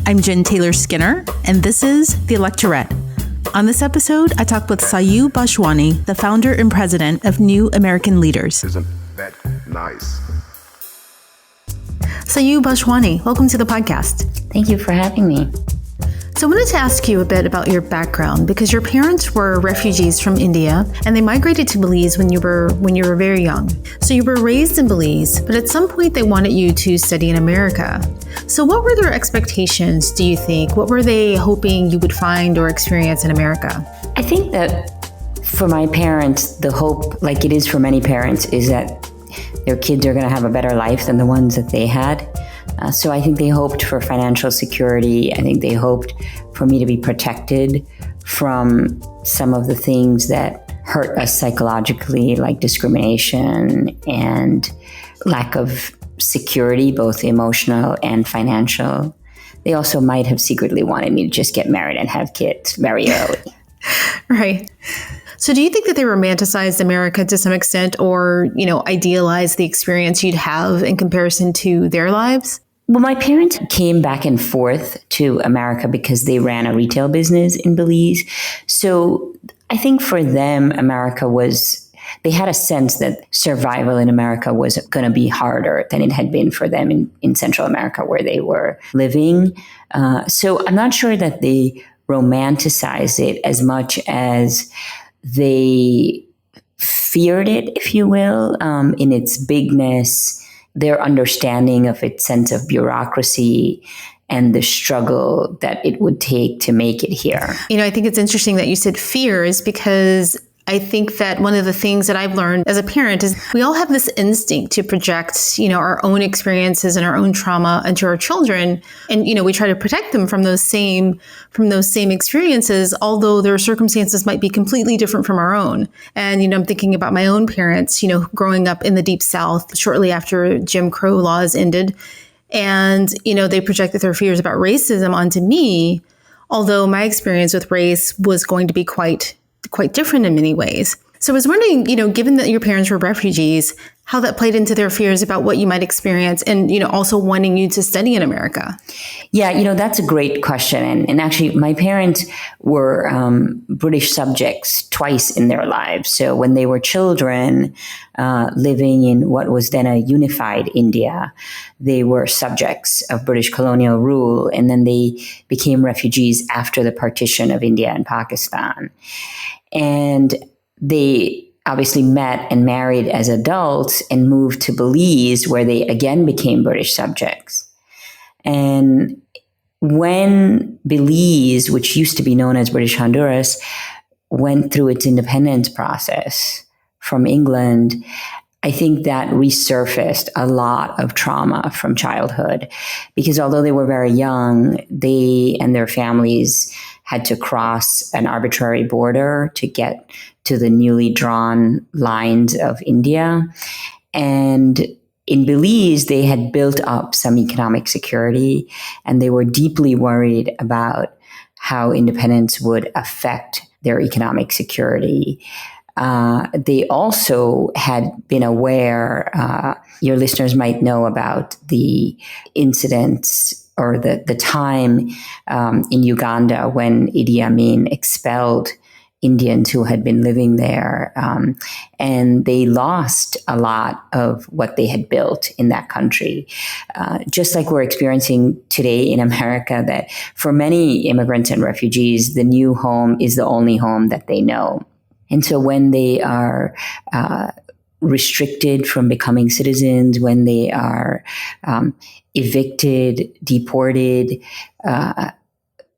I'm Jen Taylor Skinner, and this is the Electorette. On this episode, I talk with Sayu Bhojwani, the founder and president of New American Leaders. Isn't that nice? Sayu Bhojwani, welcome to the podcast. Thank you for having me. So I wanted to ask you a bit about your background, because your parents were refugees from India and they migrated to Belize when you were very young. So you were raised in Belize, but at some point they wanted you to study in America. So what were their expectations, do you think? What were they hoping you would find or experience in America? I think that for my parents, the hope, like it is for many parents, is that their kids are going to have a better life than the ones that they had. So I think they hoped for financial security. I think they hoped for me to be protected from some of the things that hurt us psychologically, like discrimination and lack of security, both emotional and financial. They also might have secretly wanted me to just get married and have kids very early. Right. So do you think that they romanticized America to some extent, or, idealized the experience you'd have in comparison to their lives? Well, my parents came back and forth to America because they ran a retail business in Belize. So I think for them, they had a sense that survival in America was going to be harder than it had been for them in Central America where they were living. So I'm not sure that they romanticized it as much as they feared it, if you will, in its bigness, their understanding of its sense of bureaucracy and the struggle that it would take to make it here. I think it's interesting that you said fears, because I think that one of the things that I've learned as a parent is we all have this instinct to project, our own experiences and our own trauma onto our children. And, we try to protect them from those same experiences, although their circumstances might be completely different from our own. And, I'm thinking about my own parents, growing up in the Deep South shortly after Jim Crow laws ended. And, they projected their fears about racism onto me, although my experience with race was going to be quite different in many ways. So I was wondering, given that your parents were refugees, how that played into their fears about what you might experience and, also wanting you to study in America. Yeah, that's a great question. And actually, my parents were British subjects twice in their lives. So when they were children living in what was then a unified India, they were subjects of British colonial rule. And then they became refugees after the partition of India and Pakistan. And they obviously met and married as adults and moved to Belize, where they again became British subjects. And when Belize, which used to be known as British Honduras, went through its independence process from England, I think that resurfaced a lot of trauma from childhood, because although they were very young, they and their families had to cross an arbitrary border to get to the newly drawn lines of India. And in Belize, they had built up some economic security, and they were deeply worried about how independence would affect their economic security. They also had been aware, your listeners might know about the incidents or the time in Uganda when Idi Amin expelled Indians who had been living there. And they lost a lot of what they had built in that country. Just like we're experiencing today in America, that for many immigrants and refugees, the new home is the only home that they know. And so when they are restricted from becoming citizens, when they are evicted, deported,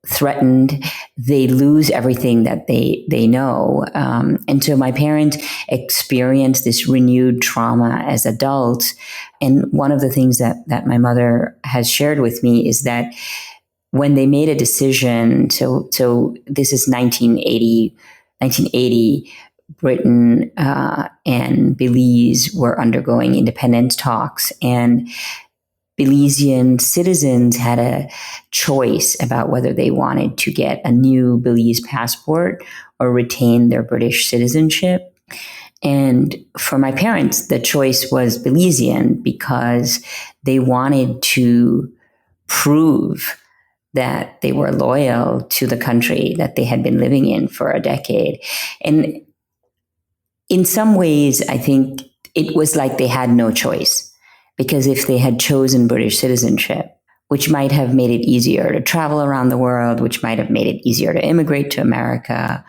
threatened, they lose everything that they know. And so my parents experienced this renewed trauma as adults. And one of the things that my mother has shared with me is that when they made a decision, so this is 1980, Britain and Belize were undergoing independence talks, and Belizean citizens had a choice about whether they wanted to get a new Belize passport or retain their British citizenship. And for my parents, the choice was Belizean because they wanted to prove that they were loyal to the country that they had been living in for a decade. And in some ways, I think it was like they had no choice, because if they had chosen British citizenship, which might have made it easier to travel around the world, which might have made it easier to immigrate to America,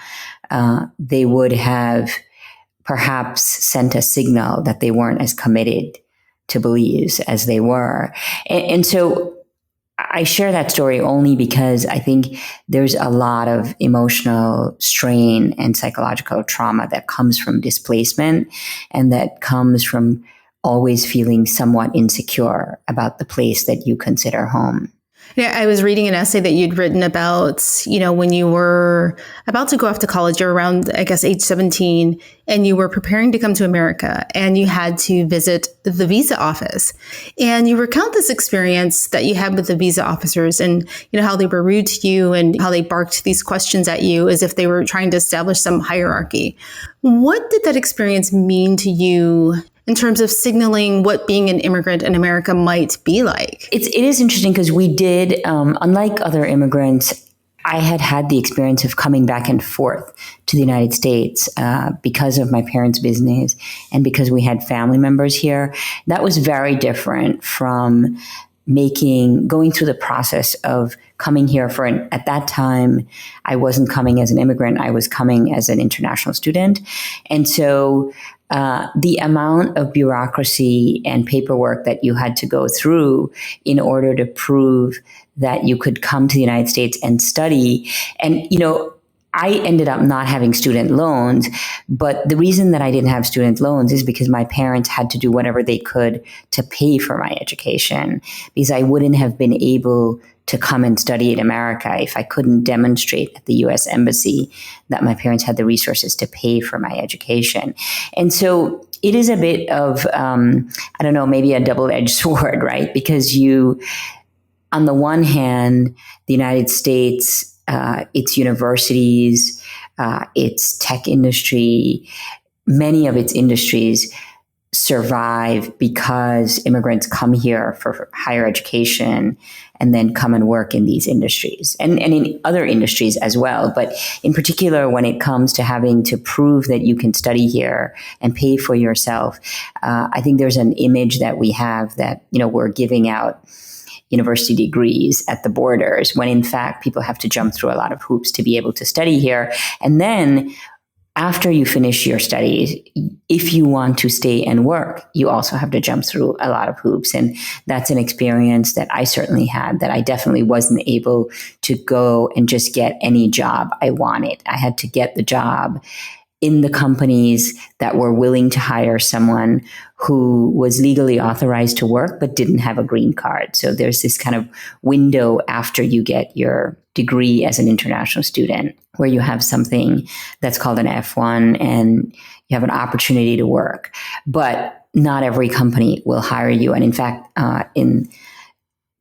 they would have perhaps sent a signal that they weren't as committed to Belize as they were. And so I share that story only because I think there's a lot of emotional strain and psychological trauma that comes from displacement, and that comes from always feeling somewhat insecure about the place that you consider home. Yeah, I was reading an essay that you'd written about, when you were about to go off to college, you're around, I guess, age 17, and you were preparing to come to America, and you had to visit the visa office. And you recount this experience that you had with the visa officers, and, how they were rude to you and how they barked these questions at you as if they were trying to establish some hierarchy. What did that experience mean to you in terms of signaling what being an immigrant in America might be like? It is interesting because we did, unlike other immigrants, I had the experience of coming back and forth to the United States because of my parents' business and because we had family members here. That was very different from going through the process of coming here at that time, I wasn't coming as an immigrant, I was coming as an international student. And so the amount of bureaucracy and paperwork that you had to go through in order to prove that you could come to the United States and study. And, I ended up not having student loans, but the reason that I didn't have student loans is because my parents had to do whatever they could to pay for my education, because I wouldn't have been able to come and study in America if I couldn't demonstrate at the U.S. Embassy that my parents had the resources to pay for my education. And so it is a bit of, maybe a double-edged sword, right? Because on the one hand, the United States, its universities, its tech industry, many of its industries survive because immigrants come here for higher education and then come and work in these industries and in other industries as well. But in particular, when it comes to having to prove that you can study here and pay for yourself, I think there's an image that we have that, we're giving out university degrees at the borders, when in fact people have to jump through a lot of hoops to be able to study here. And then after you finish your studies, if you want to stay and work, you also have to jump through a lot of hoops. And that's an experience that I certainly had, that I definitely wasn't able to go and just get any job I wanted. I had to get the job in the companies that were willing to hire someone who was legally authorized to work but didn't have a green card. So there's this kind of window after you get your degree as an international student where you have something that's called an F1 and you have an opportunity to work. But not every company will hire you. And in fact, I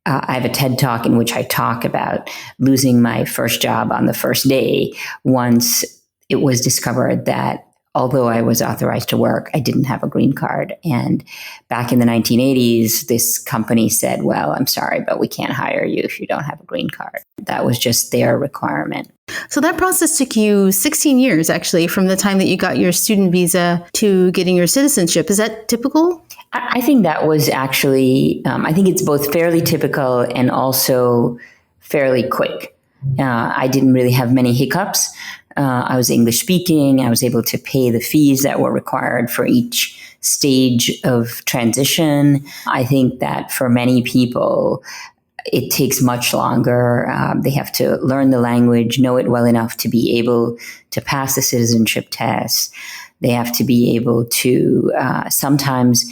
have a TED Talk in which I talk about losing my first job on the first day once it was discovered that although I was authorized to work, I didn't have a green card. And back in the 1980s, this company said, well, I'm sorry, but we can't hire you if you don't have a green card. That was just their requirement. So that process took you 16 years, actually, from the time that you got your student visa to getting your citizenship. Is that typical? I think that was actually, I think it's both fairly typical and also fairly quick. I didn't really have many hiccups. I was English speaking. I was able to pay the fees that were required for each stage of transition. I think that for many people, it takes much longer. They have to learn the language, know it well enough to be able to pass the citizenship test. They have to be able to sometimes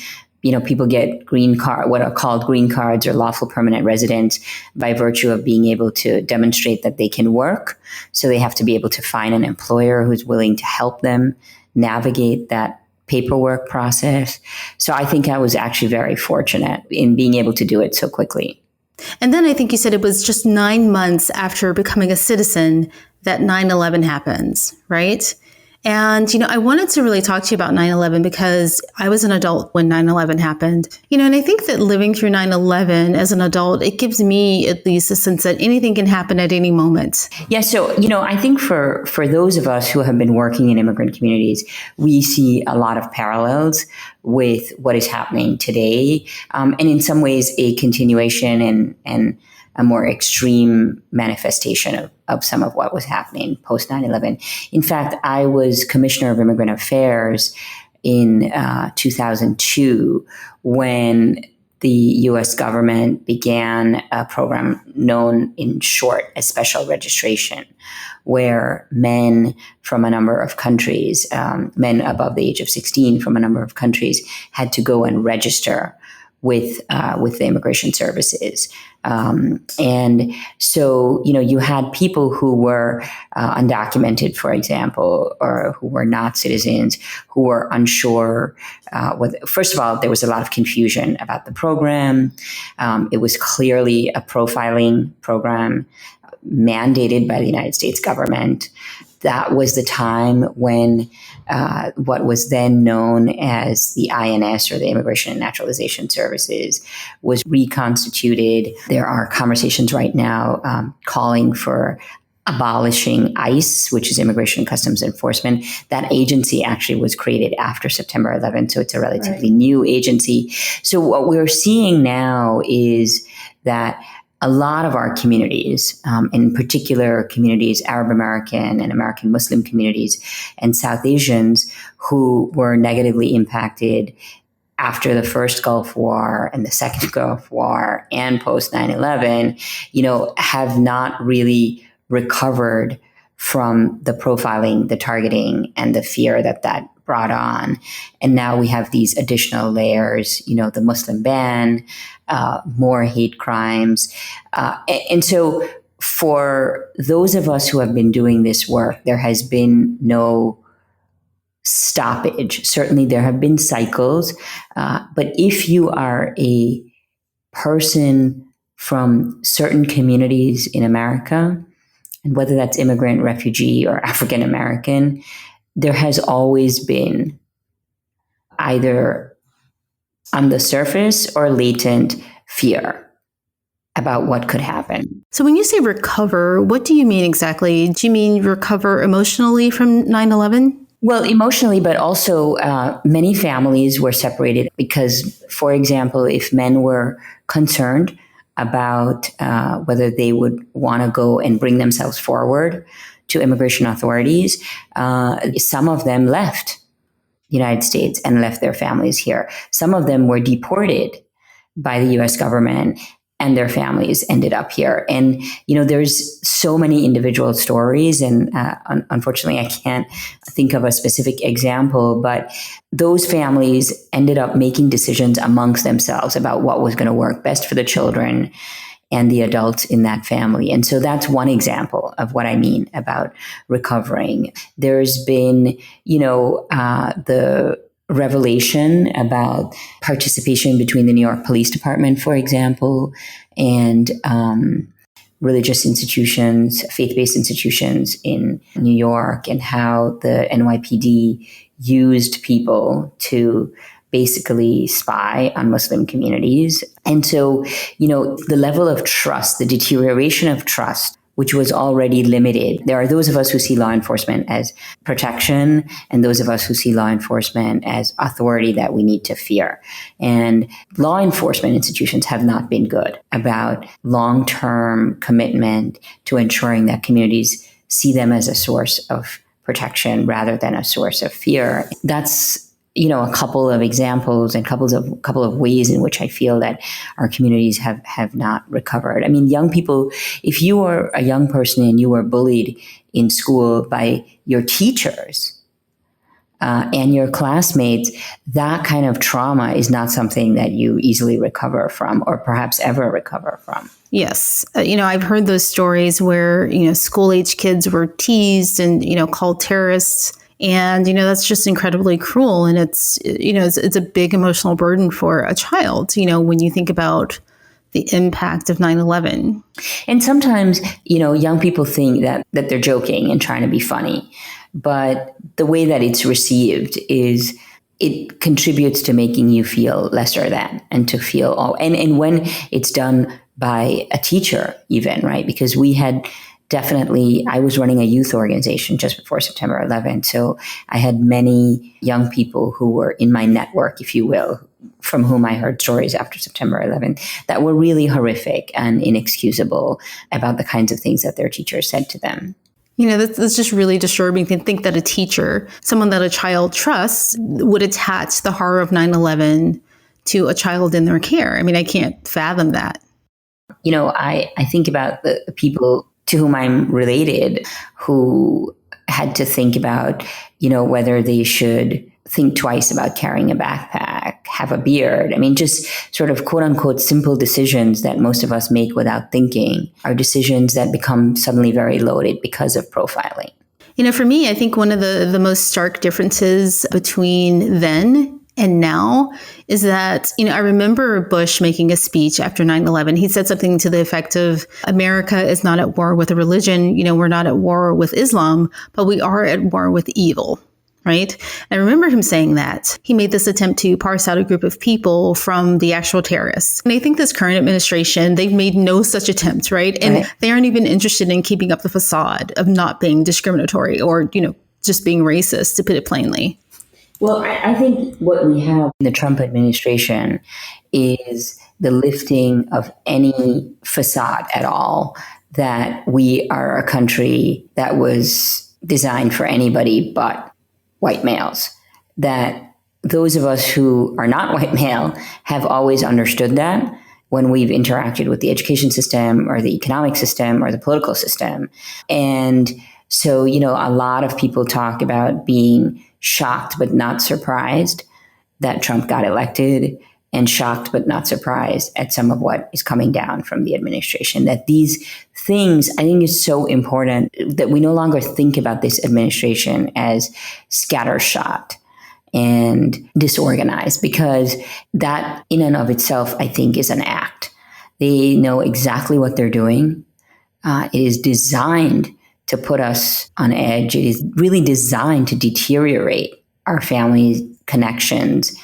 people get what are called green cards or lawful permanent residents by virtue of being able to demonstrate that they can work. So they have to be able to find an employer who's willing to help them navigate that paperwork process. So I think I was actually very fortunate in being able to do it so quickly. And then I think you said it was just 9 months after becoming a citizen that 9/11 happens, right? And, I wanted to really talk to you about 9/11 because I was an adult when 9/11 happened. And I think that living through 9/11 as an adult, it gives me at least a sense that anything can happen at any moment. Yeah. So, I think for those of us who have been working in immigrant communities, we see a lot of parallels with what is happening today. And in some ways, a continuation and a more extreme manifestation of some of what was happening post 9/11. In fact, I was Commissioner of Immigrant Affairs in 2002 when the U.S. government began a program known in short as special registration, where men from a number of countries, men above the age of 16 from a number of countries, had to go and register with the immigration services. And so, you had people who were undocumented, for example, or who were not citizens, who were unsure. First of all, there was a lot of confusion about the program. It was clearly a profiling program mandated by the United States government. That was the time when what was then known as the INS, or the Immigration and Naturalization Services, was reconstituted. There are conversations right now calling for abolishing ICE, which is Immigration and Customs Enforcement. That agency actually was created after September 11th, so it's a relatively new agency. So what we're seeing now is that a lot of our communities, in particular communities, Arab American and American Muslim communities, and South Asians who were negatively impacted after the first Gulf War and the second Gulf War and post 9/11, have not really recovered from the profiling, the targeting, and the fear that brought on. And now we have these additional layers, the Muslim ban, more hate crimes. And so for those of us who have been doing this work, there has been no stoppage. Certainly there have been cycles, but if you are a person from certain communities in America, and whether that's immigrant, refugee, or African American, there has always been either on the surface or latent fear about what could happen. So when you say recover, what do you mean exactly? Do you mean recover emotionally from 9/11? Well, emotionally, but also many families were separated because, for example, if men were concerned about whether they would want to go and bring themselves forward to immigration authorities, some of them left the United States and left their families here. Some of them were deported by the U.S. government and their families ended up here. And, there's so many individual stories, and unfortunately, I can't think of a specific example, but those families ended up making decisions amongst themselves about what was going to work best for the children and the adults in that family. And so that's one example of what I mean about recovering. There's been, the revelation about participation between the New York Police Department, for example, and religious institutions, faith-based institutions in New York, and how the NYPD used people to basically spy on Muslim communities. And so, the level of trust, the deterioration of trust, which was already limited. There are those of us who see law enforcement as protection, and those of us who see law enforcement as authority that we need to fear. And law enforcement institutions have not been good about long-term commitment to ensuring that communities see them as a source of protection rather than a source of fear. That's a couple of examples and couple of ways in which I feel that our communities have not recovered. I mean, young people, if you are a young person and you were bullied in school by your teachers and your classmates, that kind of trauma is not something that you easily recover from, or perhaps ever recover from. Yes. I've heard those stories where, school-age kids were teased and, called terrorists. And, that's just incredibly cruel. And it's a big emotional burden for a child, when you think about the impact of 9/11. And sometimes, young people think that they're joking and trying to be funny. But the way that it's received is it contributes to making you feel lesser than and to feel, and when it's done by a teacher even, right? Because I was running a youth organization just before September 11th. So I had many young people who were in my network, if you will, from whom I heard stories after September 11th that were really horrific and inexcusable about the kinds of things that their teachers said to them. That's just really disturbing to think that a teacher, someone that a child trusts, would attach the horror of 9/11 to a child in their care. I mean, I can't fathom that. I think about the people to whom I'm related who had to think about, whether they should think twice about carrying a backpack, have a beard. I mean, just sort of quote unquote simple decisions that most of us make without thinking are decisions that become suddenly very loaded because of profiling. For me, I think one of the most stark differences between then and now is that, I remember Bush making a speech after 9/11. He said something to the effect of, America is not at war with a religion. We're not at war with Islam, but we are at war with evil. Right? I remember him saying that. He made this attempt to parse out a group of people from the actual terrorists. And I think this current administration, they've made no such attempt, right? And they aren't even interested in keeping up the facade of not being discriminatory or, just being racist, to put it plainly. Well, I think what we have in the Trump administration is the lifting of any facade at all that we are a country that was designed for anybody but white males, that those of us who are not white male have always understood that when we've interacted with the education system or the economic system or the political system. And so, a lot of people talk about being shocked but not surprised that Trump got elected, and shocked but not surprised at some of what is coming down from the administration. That these things, I think, is so important that we no longer think about this administration as scattershot and disorganized, because that in and of itself, I think, is an act. They know exactly what they're doing. It is designed to put us on edge. It is really designed to deteriorate our family connections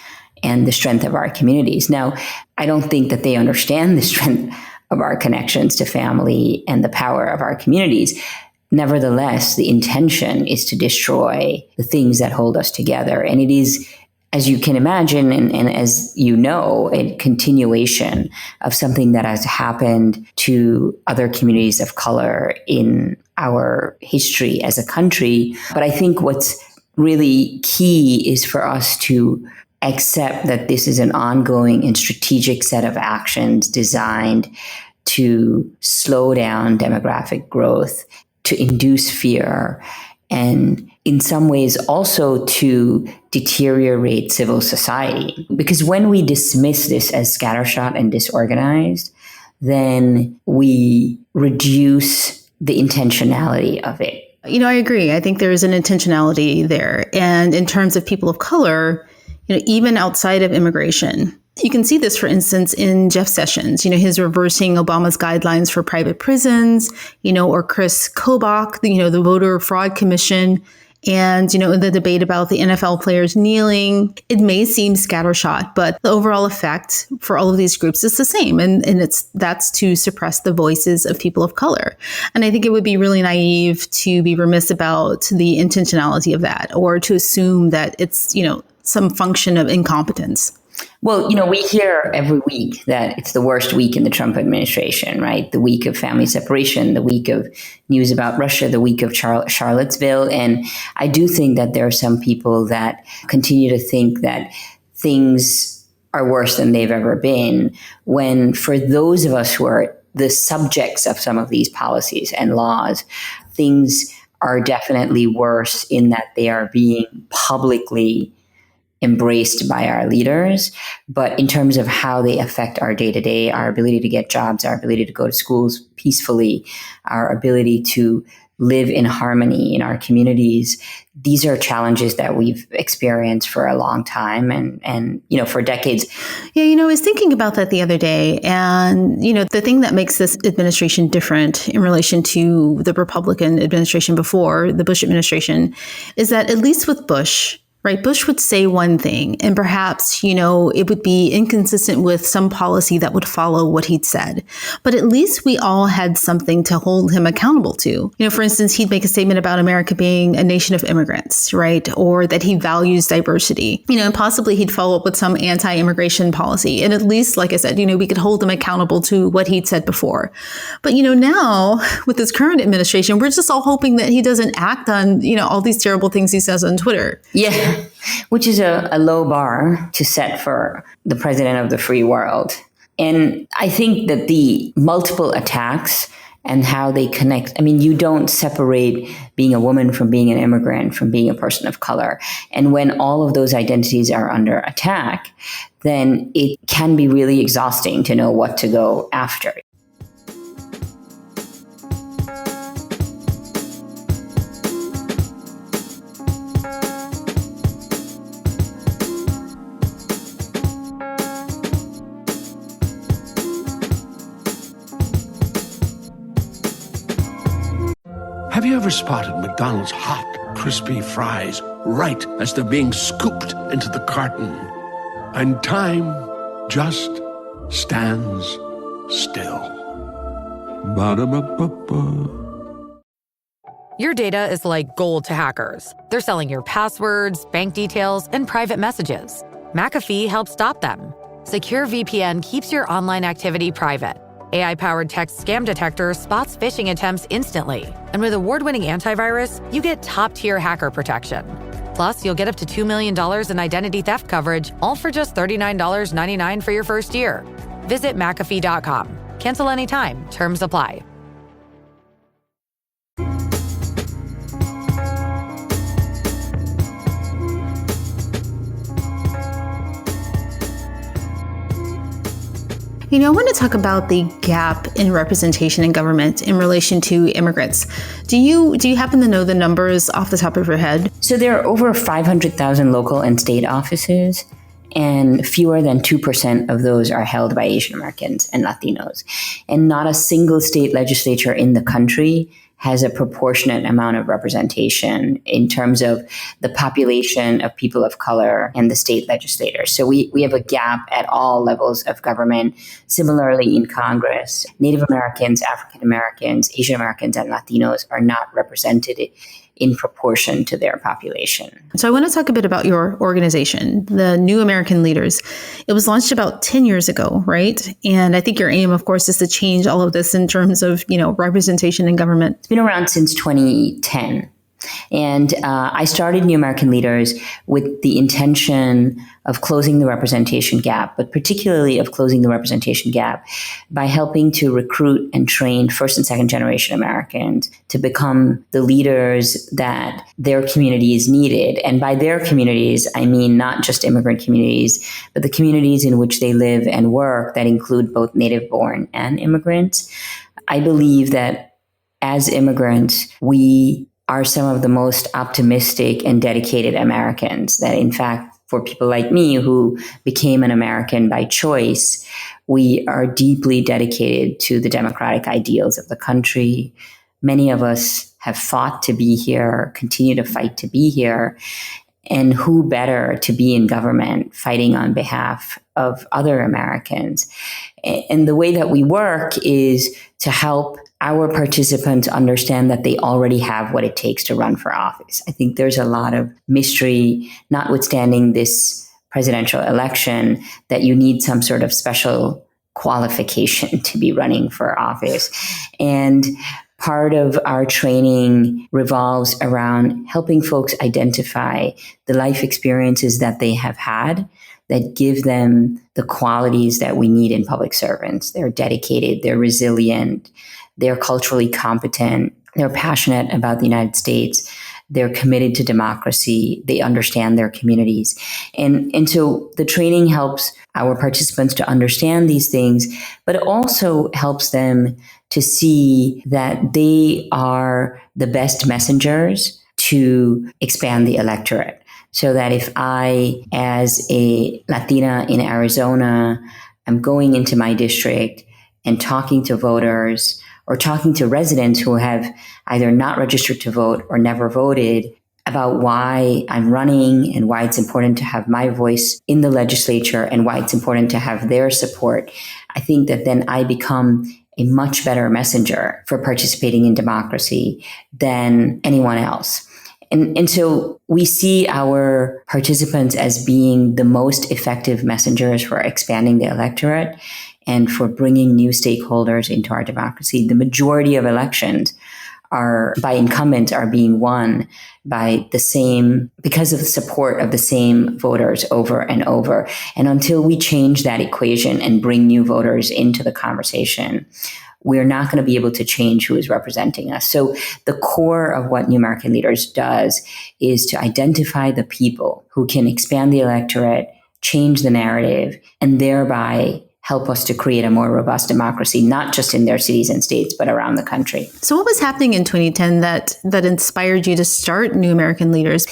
and the strength of our communities. Now, I don't think that they understand the strength of our connections to family and the power of our communities. Nevertheless, the intention is to destroy the things that hold us together. And it is, as you can imagine, and as you know, a continuation of something that has happened to other communities of color in our history as a country. But I think what's really key is for us to accept that this is an ongoing and strategic set of actions designed to slow down demographic growth, to induce fear, and in some ways also to deteriorate civil society. Because when we dismiss this as scattershot and disorganized, then we reduce the intentionality of it. I agree. I think there is an intentionality there. And in terms of people of color, even outside of immigration, you can see this, for instance, in Jeff Sessions, his reversing Obama's guidelines for private prisons, or Chris Kobach, the Voter Fraud Commission, and, the debate about the NFL players kneeling. It may seem scattershot, but the overall effect for all of these groups is the same. And that's to suppress the voices of people of color. And I think it would be really naive to be remiss about the intentionality of that, or to assume that it's, some function of incompetence. Well, we hear every week that it's the worst week in the Trump administration, right? The week of family separation, the week of news about Russia, the week of Charlottesville. And I do think that there are some people that continue to think that things are worse than they've ever been, when for those of us who are the subjects of some of these policies and laws, things are definitely worse in that they are being publicly embraced by our leaders. But in terms of how they affect our day-to-day, our ability to get jobs, our ability to go to schools peacefully, our ability to live in harmony in our communities, these are challenges that we've experienced for a long time and for decades. Yeah, I was thinking about that the other day. And, the thing that makes this administration different in relation to the Republican administration before, the Bush administration, is that at least with Bush, right, Bush would say one thing, and perhaps, it would be inconsistent with some policy that would follow what he'd said. But at least we all had something to hold him accountable to. For instance, he'd make a statement about America being a nation of immigrants, right? Or that he values diversity, and possibly he'd follow up with some anti-immigration policy. And at least, like I said, we could hold him accountable to what he'd said before. But, now with this current administration, we're just all hoping that he doesn't act on, all these terrible things he says on Twitter. Yeah. Which is a low bar to set for the president of the free world. And I think that the multiple attacks and how they connect, you don't separate being a woman from being an immigrant, from being a person of color. And when all of those identities are under attack, then it can be really exhausting to know what to go after. Have you ever spotted McDonald's hot, crispy fries right as they're being scooped into the carton? And time just stands still. Ba-da-ba-ba-ba. Your data is like gold to hackers. They're selling your passwords, bank details, and private messages. McAfee helps stop them. Secure VPN keeps your online activity private. AI-powered text scam detector spots phishing attempts instantly. And with award-winning antivirus, you get top-tier hacker protection. Plus, you'll get up to $2 million in identity theft coverage, all for just $39.99 for your first year. Visit McAfee.com. Cancel anytime. Terms apply. I want to talk about the gap in representation in government in relation to immigrants. Do you happen to know the numbers off the top of your head? So there are over 500,000 local and state offices, and fewer than 2% of those are held by Asian Americans and Latinos. And not a single state legislature in the country has a proportionate amount of representation in terms of the population of people of color and the state legislators. So we have a gap at all levels of government. Similarly, in Congress, Native Americans, African Americans, Asian Americans, and Latinos are not represented in proportion to their population. So I want to talk a bit about your organization, the New American Leaders. It was launched about 10 years ago, right? And I think your aim, of course, is to change all of this in terms of, representation in government. It's been around since 2010. And I started New American Leaders with the intention of closing the representation gap, but particularly of closing the representation gap by helping to recruit and train first and second generation Americans to become the leaders that their communities needed. And by their communities, I mean not just immigrant communities, but the communities in which they live and work that include both native-born and immigrants. I believe that as immigrants, we are some of the most optimistic and dedicated Americans, that in fact, for people like me who became an American by choice, we are deeply dedicated to the democratic ideals of the country. Many of us have fought to be here, continue to fight to be here. And who better to be in government fighting on behalf of other Americans? And the way that we work is to help our participants understand that they already have what it takes to run for office. I think there's a lot of mystery, notwithstanding this presidential election, that you need some sort of special qualification to be running for office. And part of our training revolves around helping folks identify the life experiences that they have had that give them the qualities that we need in public servants. They're dedicated, they're resilient, they're culturally competent, they're passionate about the United States, they're committed to democracy, they understand their communities. And so the training helps our participants to understand these things, but it also helps them to see that they are the best messengers to expand the electorate. So that if I, as a Latina in Arizona, am going into my district and talking to voters or talking to residents who have either not registered to vote or never voted about why I'm running and why it's important to have my voice in the legislature and why it's important to have their support, I think that then I become a much better messenger for participating in democracy than anyone else. And so we see our participants as being the most effective messengers for expanding the electorate and for bringing new stakeholders into our democracy. The majority of elections by incumbents are being won by because of the support of the same voters over and over. And until we change that equation and bring new voters into the conversation, we're not going to be able to change who is representing us. So the core of what New American Leaders does is to identify the people who can expand the electorate, change the narrative, and thereby help us to create a more robust democracy, not just in their cities and states, but around the country. So what was happening in 2010 that inspired you to start New American Leaders?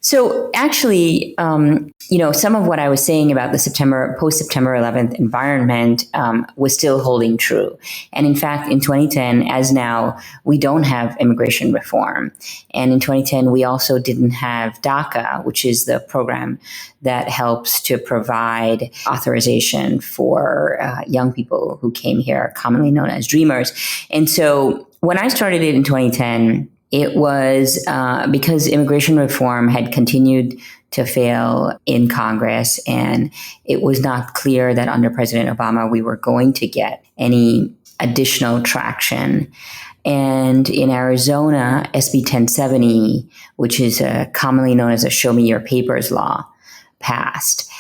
So actually, some of what I was saying about the post-September 11th environment was still holding true. And in fact, in 2010, as now, we don't have immigration reform. And in 2010, we also didn't have DACA, which is the program that helps to provide authorization for young people who came here, commonly known as Dreamers. And so when I started it in 2010, it was because immigration reform had continued to fail in Congress, and it was not clear that under President Obama we were going to get any additional traction. And in Arizona, SB 1070, which is commonly known as a Show Me Your Papers law, passed.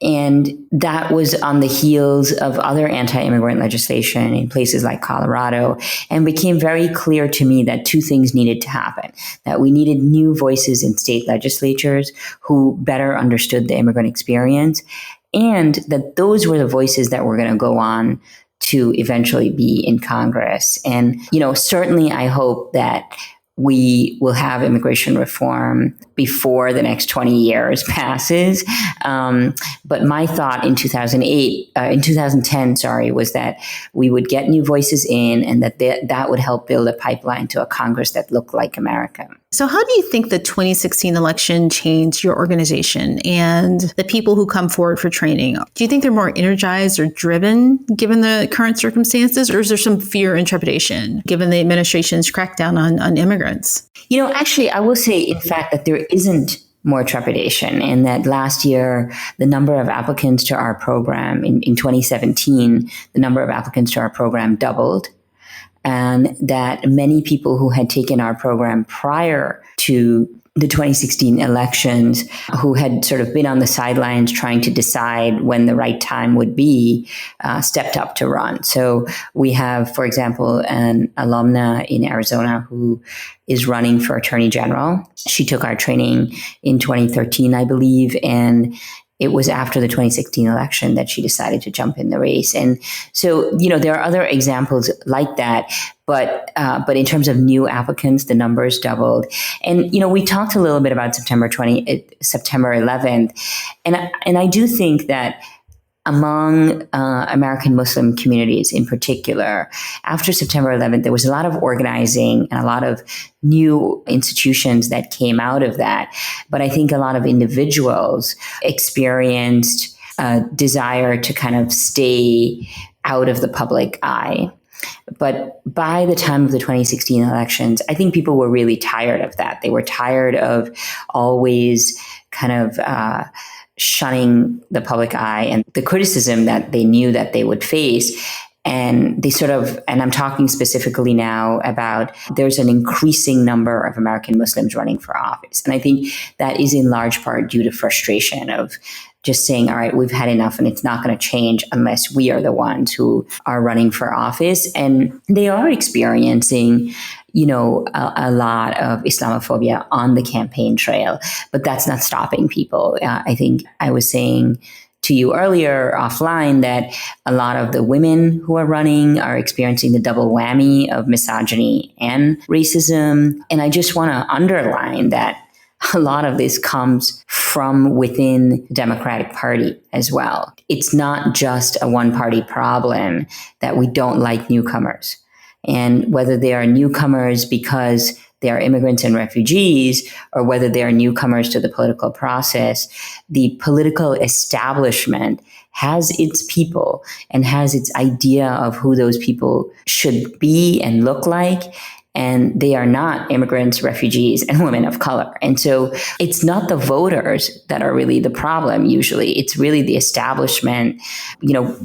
And that was on the heels of other anti-immigrant legislation in places like Colorado, and became very clear to me that two things needed to happen, that we needed new voices in state legislatures who better understood the immigrant experience, and that those were the voices that were going to go on to eventually be in Congress. And, certainly I hope that we will have immigration reform before the next 20 years passes. But my thought in 2010, was that we would get new voices in, and that would help build a pipeline to a Congress that looked like America. So how do you think the 2016 election changed your organization and the people who come forward for training? Do you think they're more energized or driven given the current circumstances, or is there some fear and trepidation given the administration's crackdown on immigrants? Actually, I will say, in fact, that there isn't more trepidation, and that last year, the number of applicants to our program in 2017, the number of applicants to our program doubled. And that many people who had taken our program prior to the 2016 elections, who had sort of been on the sidelines trying to decide when the right time would be, stepped up to run. So we have, for example, an alumna in Arizona who is running for Attorney General. She took our training in 2013, I believe, and it was after the 2016 election that she decided to jump in the race. And so, there are other examples like that. But in terms of new applicants, the numbers doubled. And, we talked a little bit about September 11th. And I do think that among American Muslim communities in particular, after September 11th, there was a lot of organizing and a lot of new institutions that came out of that. But I think a lot of individuals experienced a desire to kind of stay out of the public eye. But by the time of the 2016 elections, I think people were really tired of that. They were tired of always kind of shunning the public eye and the criticism that they knew that they would face. And they and I'm talking specifically now about there's an increasing number of American Muslims running for office. And I think that is in large part due to frustration of just saying, all right, we've had enough and it's not going to change unless we are the ones who are running for office. And they are experiencing a lot of Islamophobia on the campaign trail, but that's not stopping people. I think I was saying to you earlier offline that a lot of the women who are running are experiencing the double whammy of misogyny and racism. And I just want to underline that a lot of this comes from within the Democratic Party as well. It's not just a one-party problem that we don't like newcomers. And whether they are newcomers because they are immigrants and refugees, or whether they are newcomers to the political process, the political establishment has its people and has its idea of who those people should be and look like. And they are not immigrants, refugees, and women of color. And so it's not the voters that are really the problem usually. It's really the establishment,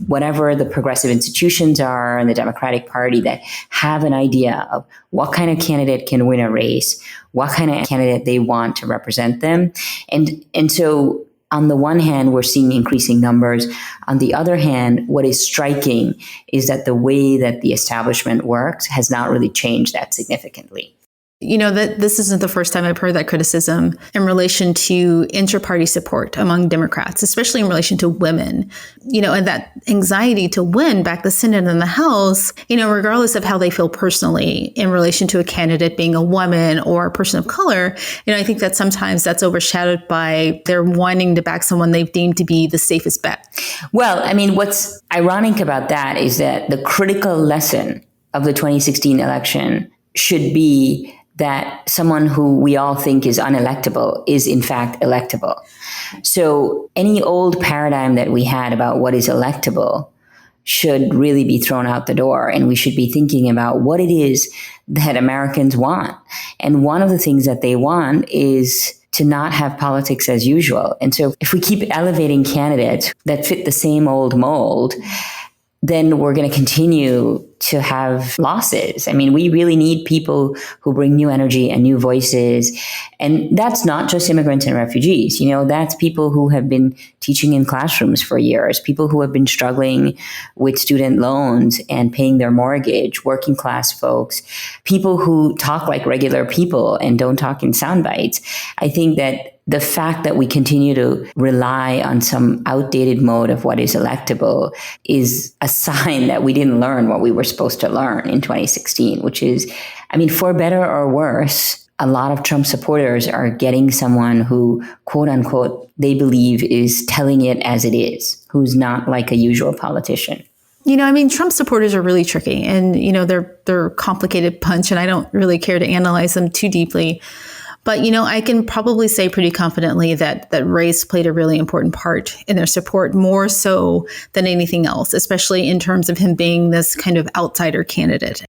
whatever the progressive institutions are in the Democratic Party that have an idea of what kind of candidate can win a race, what kind of candidate they want to represent them. And so on the one hand, we're seeing increasing numbers. On the other hand, what is striking is that the way that the establishment works has not really changed that significantly. That this isn't the first time I've heard that criticism in relation to inter-party support among Democrats, especially in relation to women, and that anxiety to win back the Senate and the House, regardless of how they feel personally in relation to a candidate being a woman or a person of color. I think that sometimes that's overshadowed by their wanting to back someone they've deemed to be the safest bet. Well, what's ironic about that is that the critical lesson of the 2016 election should be that someone who we all think is unelectable is in fact electable. So any old paradigm that we had about what is electable should really be thrown out the door, and we should be thinking about what it is that Americans want. And one of the things that they want is to not have politics as usual. And so if we keep elevating candidates that fit the same old mold, then we're going to continue to have losses. We really need people who bring new energy and new voices. And that's not just immigrants and refugees. That's people who have been teaching in classrooms for years, people who have been struggling with student loans and paying their mortgage, working class folks, people who talk like regular people and don't talk in sound bites. I think that the fact that we continue to rely on some outdated mode of what is electable is a sign that we didn't learn what we were supposed to learn in 2016, which is, for better or worse, a lot of Trump supporters are getting someone who, quote unquote, they believe is telling it as it is, who's not like a usual politician. Trump supporters are really tricky, and, they're a complicated bunch, and I don't really care to analyze them too deeply. But, I can probably say pretty confidently that race played a really important part in their support, more so than anything else, especially in terms of him being this kind of outsider candidate.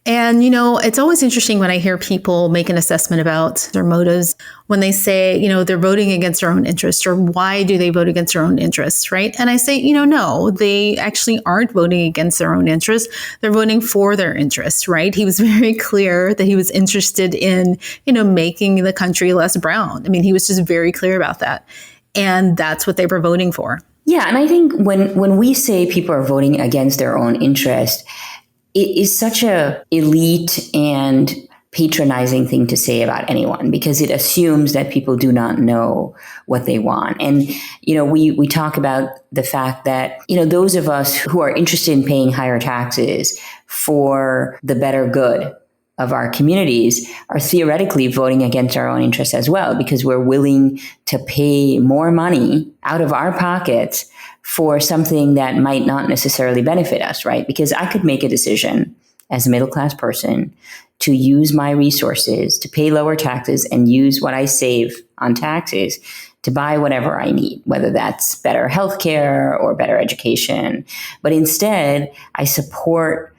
And, it's always interesting when I hear people make an assessment about their motives when they say, they're voting against their own interests, or why do they vote against their own interests, right? And I say, no, they actually aren't voting against their own interests. They're voting for their interests, right? He was very clear that he was interested in, making the country less brown. He was just very clear about that. And that's what they were voting for. Yeah. And I think when we say people are voting against their own interest, it is such a elite and patronizing thing to say about anyone, because it assumes that people do not know what they want. And, we talk about the fact that, those of us who are interested in paying higher taxes for the better good of our communities are theoretically voting against our own interests as well, because we're willing to pay more money out of our pockets for something that might not necessarily benefit us, right? Because I could make a decision as a middle-class person to use my resources to pay lower taxes and use what I save on taxes to buy whatever I need, whether that's better healthcare or better education. But instead, I support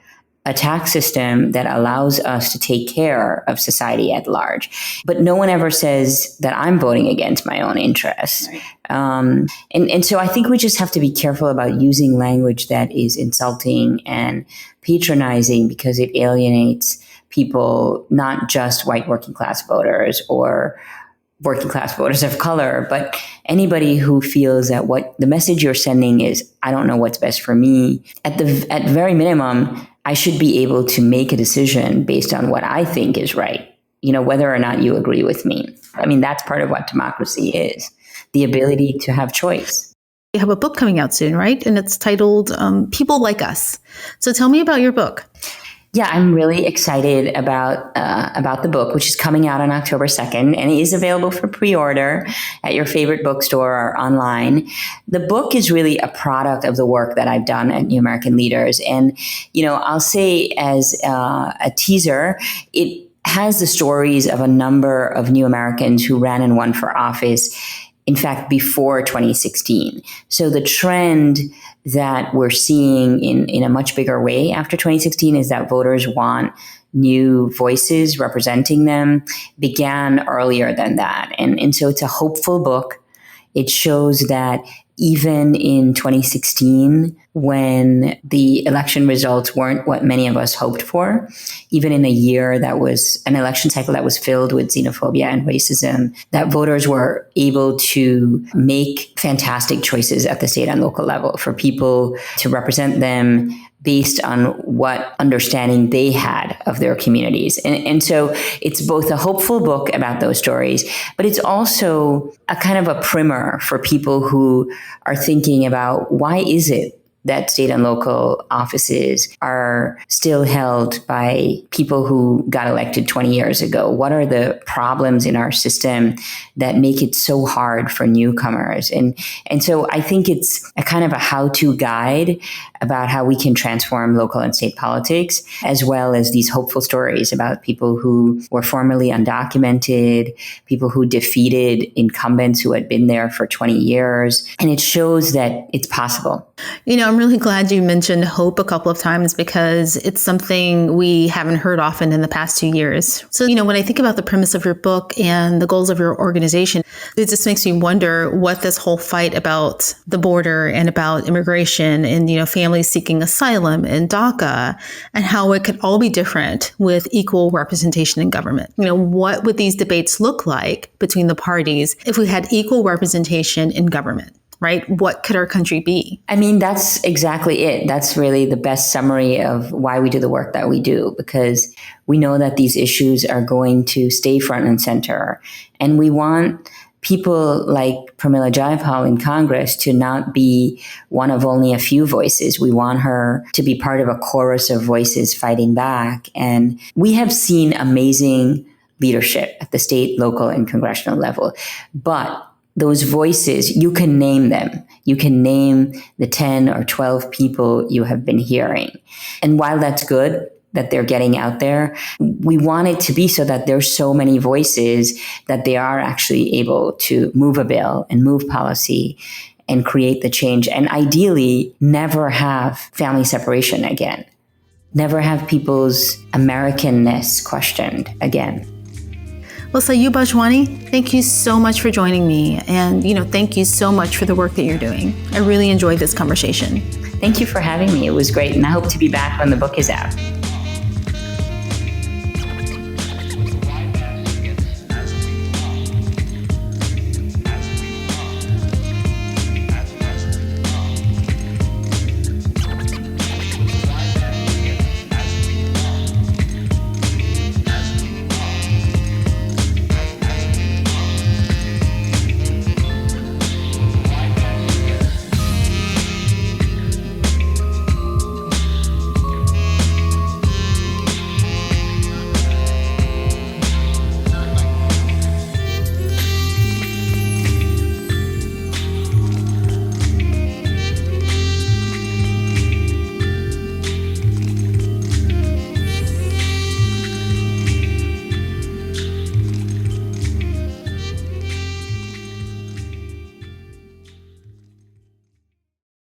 a tax system that allows us to take care of society at large. But no one ever says that I'm voting against my own interests. Right. And so I think we just have to be careful about using language that is insulting and patronizing, because it alienates people, not just white working class voters or working class voters of color, but anybody who feels that what the message you're sending is, I don't know what's best for me. At very minimum, I should be able to make a decision based on what I think is right, whether or not you agree with me. That's part of what democracy is, the ability to have choice. You have a book coming out soon, right? And it's titled People Like Us. So tell me about your book. Yeah, I'm really excited about the book, which is coming out on October 2nd, and it is available for pre-order at your favorite bookstore or online. The book is really a product of the work that I've done at New American Leaders. And, I'll say as a teaser, it has the stories of a number of New Americans who ran and won for office, in fact, before 2016. So the trend that we're seeing in a much bigger way after 2016 is that voters want new voices representing them, began earlier than that. And so it's a hopeful book. It shows that even in 2016, when the election results weren't what many of us hoped for, even in a year that was an election cycle that was filled with xenophobia and racism, that voters were able to make fantastic choices at the state and local level for people to represent them based on what understanding they had of their communities. And so it's both a hopeful book about those stories, but it's also a kind of a primer for people who are thinking about why is it that state and local offices are still held by people who got elected 20 years ago? What are the problems in our system that make it so hard for newcomers? And so I think it's a kind of a how-to guide about how we can transform local and state politics, as well as these hopeful stories about people who were formerly undocumented, people who defeated incumbents who had been there for 20 years. And it shows that it's possible. I'm really glad you mentioned hope a couple of times because it's something we haven't heard often in the past 2 years. So, when I think about the premise of your book and the goals of your organization, it just makes me wonder what this whole fight about the border and about immigration and, families seeking asylum and DACA and how it could all be different with equal representation in government. What would these debates look like between the parties if we had equal representation in government? Right? What could our country be? I mean, that's exactly it. That's really the best summary of why we do the work that we do, because we know that these issues are going to stay front and center. And we want people like Pramila Jayapal in Congress to not be one of only a few voices. We want her to be part of a chorus of voices fighting back. And we have seen amazing leadership at the state, local, and congressional level. But those voices, you can name them. You can name the 10 or 12 people you have been hearing. And while that's good that they're getting out there, we want it to be so that there's so many voices that they are actually able to move a bill and move policy and create the change. And ideally, never have family separation again. Never have people's Americanness questioned again. Well, Sayu Bhojwani, thank you so much for joining me. And, thank you so much for the work that you're doing. I really enjoyed this conversation. Thank you for having me. It was great. And I hope to be back when the book is out.